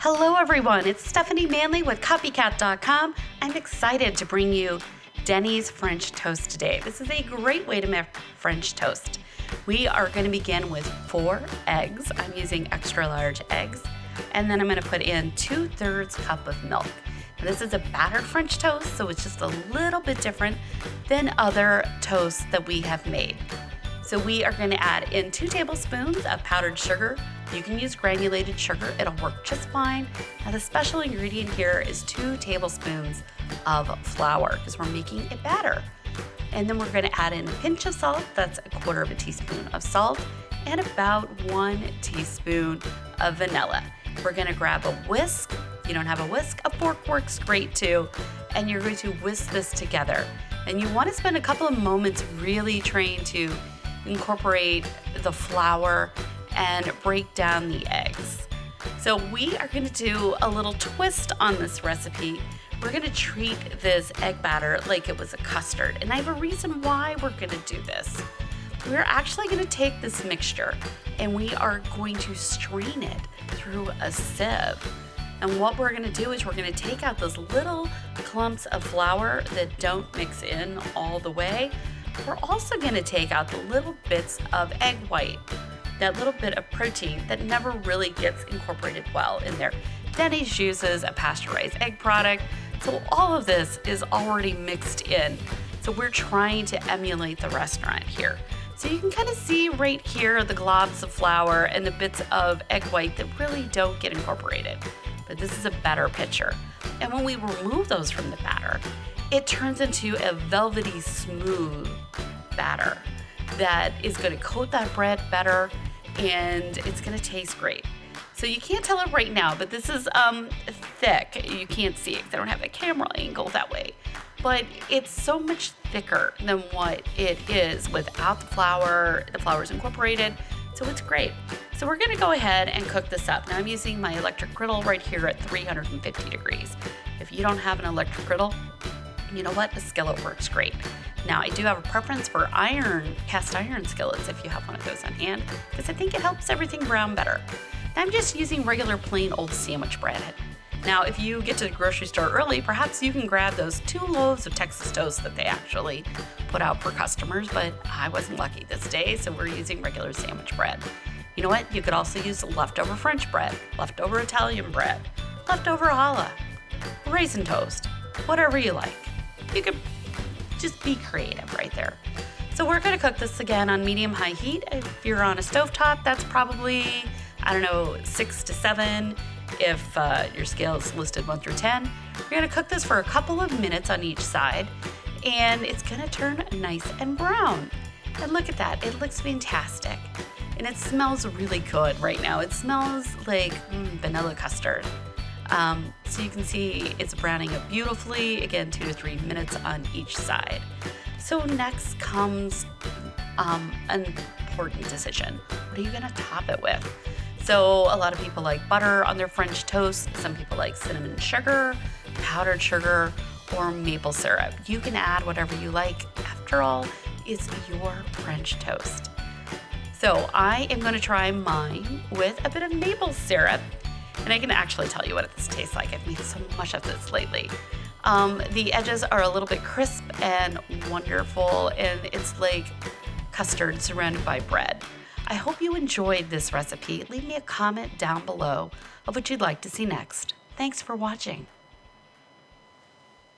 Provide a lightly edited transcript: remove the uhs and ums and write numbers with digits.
Hello everyone, it's Stephanie Manley with Copycat.com. I'm excited to bring you Denny's French toast today. This is a great way to make French toast. We are going to begin with 4 eggs. I'm using extra large eggs. And then I'm going to put in 2/3 cup of milk. Now, this is a battered French toast, so it's just a little bit different than other toasts that we have made. So we are going to add in 2 tablespoons of powdered sugar. You can use granulated sugar, it'll work just fine. Now the special ingredient here is 2 tablespoons of flour because we're making a batter. And then we're going to add in a pinch of salt, that's 1/4 teaspoon of salt, and about 1 teaspoon of vanilla. We're going to grab a whisk. If you don't have a whisk, a fork works great too. And you're going to whisk this together. And you want to spend a couple of moments really trying to incorporate the flour and break down the eggs. So we are going to do a little twist on this recipe. We're going to treat this egg batter like it was a custard. And I have a reason why we're going to do this. We're actually going to take this mixture and we are going to strain it through a sieve. And what we're going to do is we're going to take out those little clumps of flour that don't mix in all the way. We're also going to take out the little bits of egg white, that little bit of protein that never really gets incorporated well in there. Dennys uses a pasteurized egg product, so all of this is already mixed in. So we're trying to emulate the restaurant here. So you can kind of see right here the globs of flour and the bits of egg white that really don't get incorporated. But this is a better picture. And when we remove those from the batter, it turns into a velvety smooth batter that is going to coat that bread better and it's going to taste great. So you can't tell it right now, but this is thick. You can't see it because I don't have a camera angle that way. But it's so much thicker than what it is without the flour. The flour is incorporated, so it's great. So we're going to go ahead and cook this up. Now I'm using my electric griddle right here at 350 degrees. If you don't have an electric griddle, you know what? A skillet works great. Now, I do have a preference for cast iron skillets if you have one of those on hand, because I think it helps everything brown better. Now, I'm just using regular plain old sandwich bread. Now, if you get to the grocery store early, perhaps you can grab those 2 loaves of Texas toast that they actually put out for customers, but I wasn't lucky this day, so we're using regular sandwich bread. You know what? You could also use leftover French bread, leftover Italian bread, leftover challah, raisin toast, whatever you like. You could just be creative right there. So we're going to cook this again on medium-high heat. If you're on a stovetop, that's probably, 6 to 7. If your scale is listed 1 through 10, we're going to cook this for a couple of minutes on each side, and it's going to turn nice and brown. And look at that, it looks fantastic. And it smells really good right now. It smells like vanilla custard. So you can see it's browning up beautifully, again 2 to 3 minutes on each side. So next comes an important decision. What are you going to top it with? So a lot of people like butter on their French toast. Some people like cinnamon sugar, powdered sugar, or maple syrup. You can add whatever you like. After all, it's your French toast. So I am going to try mine with a bit of maple syrup. And I can actually tell you what this tastes like. I've made so much of this lately. The edges are a little bit crisp and wonderful, and it's like custard surrounded by bread. I hope you enjoyed this recipe. Leave me a comment down below of what you'd like to see next. Thanks for watching.